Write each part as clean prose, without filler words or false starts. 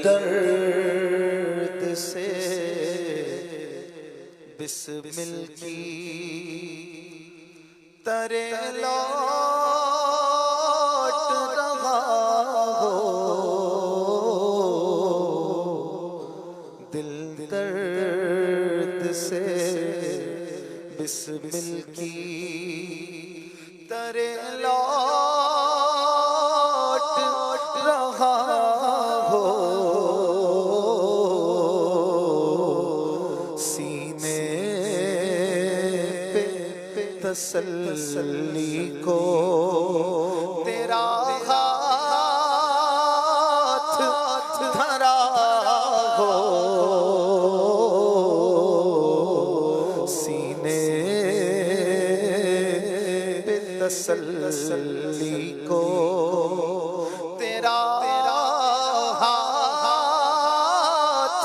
दर्द से बिस्मिल की तरह लौट रहा हो, दिल दर्द से बिस्मिल की तरह लौट रहा हो, सीने पे तसल्ली को तेरा हाथ धरा हो, सीने पे तसल्ली को तेरा हाथ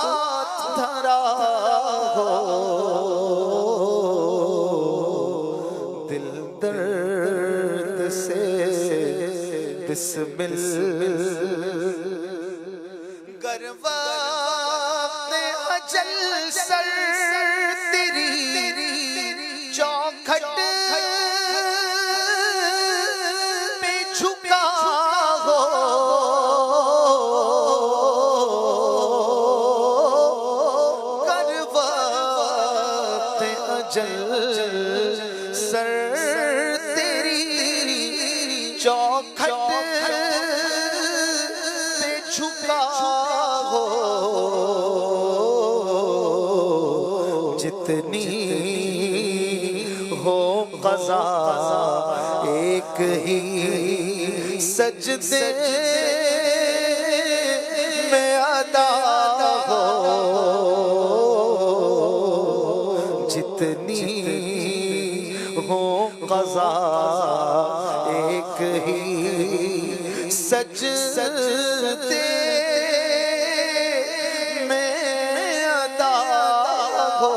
धरा हो, दिल दर्द से बिस्मिल गर वक्त अजल सर तेरी चौखट पे झुका हो, गर वक्त अजल सर तेरी चौखट पे झुका हो, जितनी हो क़ज़ा एक ही सजदे में अदा हो, जितनी हो क़ज़ा एक ही सजदे में अदा हो,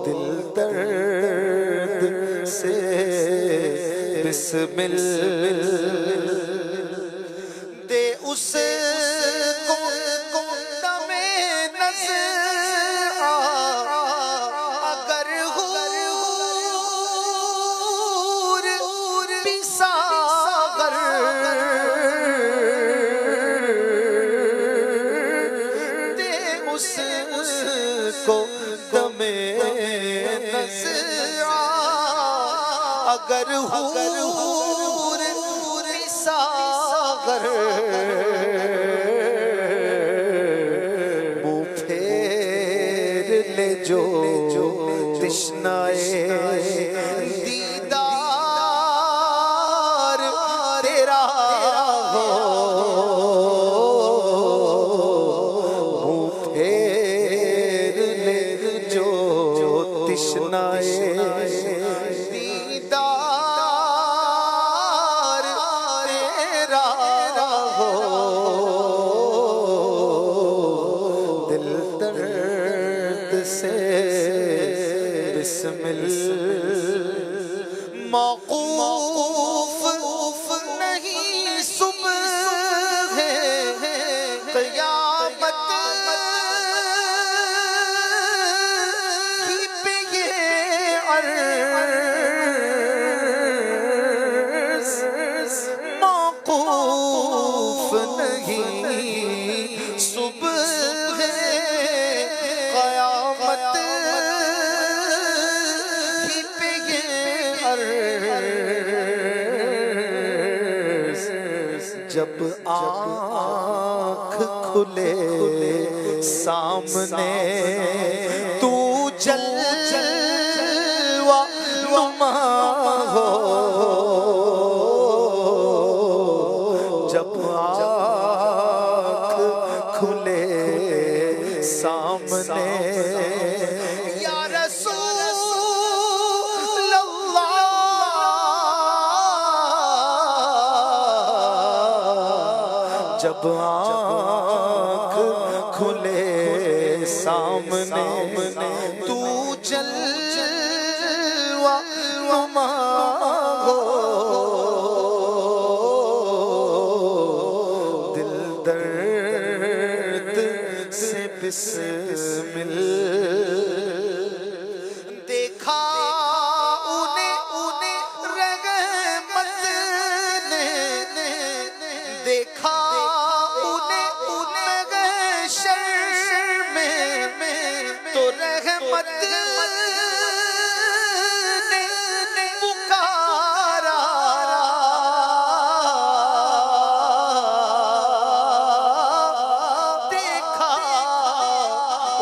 दिल दर्द से बिस्मिल दे उसको दमे नज़र अगर हूर भी सागर दे उसको दमे नज़र अगर हूर भी सागर मुँह फेर ले जो तिश्नाए दीदार तेरा हो, मुँह फेर ले जो तिश्नाए दीदार तेरा हो, दिल दर्द से बिस्मिल मौकूफ नहीं सुबह है क़यामत ही पे ये अर्ज़, मौकूफ नहीं सुबह है क़यामत ही पे ये अर्ज़, जब आँख खुले सामने तू जलवा नुमा हो, जब आँख खुले सामने या रसूल अल्लाह, जब आँख खुले सामने तू जलवा नुमा हो, बिस्मिल देखा उन्हें रहमत ने देखा उन्हें शर में तो रहमत ने पुकारा देखा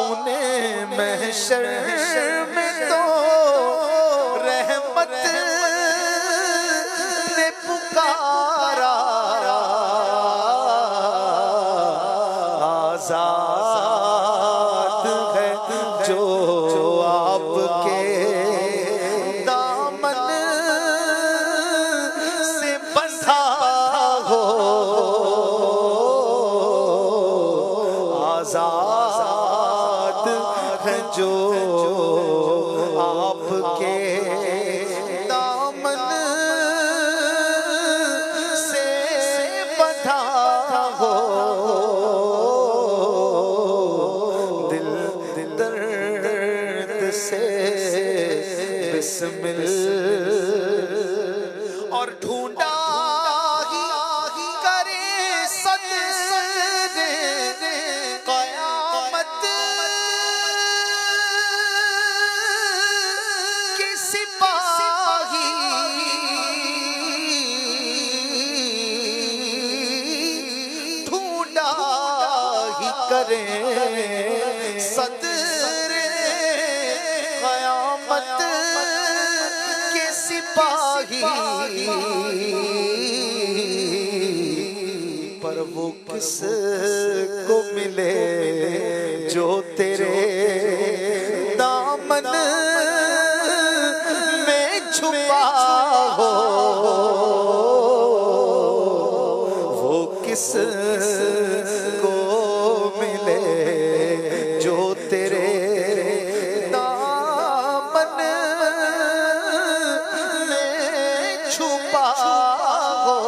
उन्हें महशर में तो रहमत ने पुकारा आजाद है जो आपके दामन से बंधा हो आजाद है जो आपके दामन से बंधा हो दिल दर्द से बिस्मिल और ढूंढा ही करे सदरे कयामत के सिपाही ढूंढा ही करे सदरे कयामत के सिपाही पर वो किस को मिले जो तेरे दामन में छुपा हो वो किस को मिले जो तेरे दामन में छुपा हो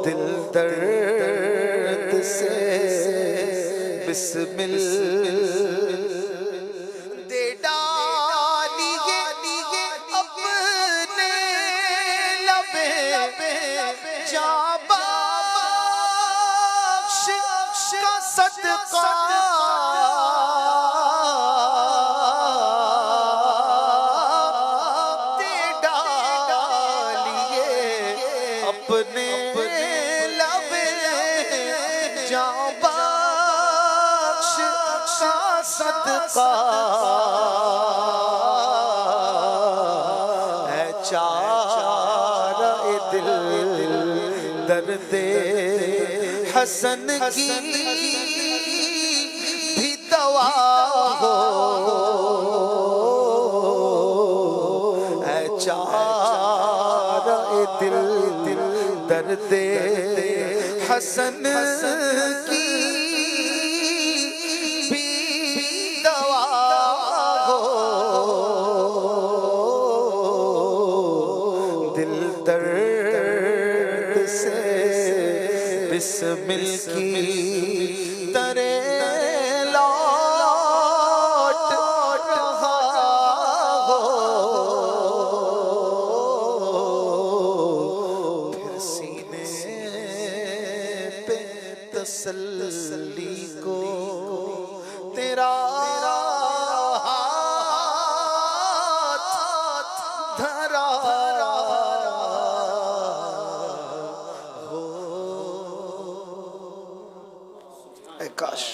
दिल दर्द से बिस्मिल दे डालिए अपने लबे जाबाश का सदका दे डालिए अपने लबे जाबाश का सदका है चारा दिल दर्दे हसन की भी दवा हो है चारा दिल दर्दे हसन की भी दवा हो दिल दर्द से बिस्मिल की तरह लौट रहा हो फिर सीने पे तसल्ली को तेरा हाथ धरा हो काश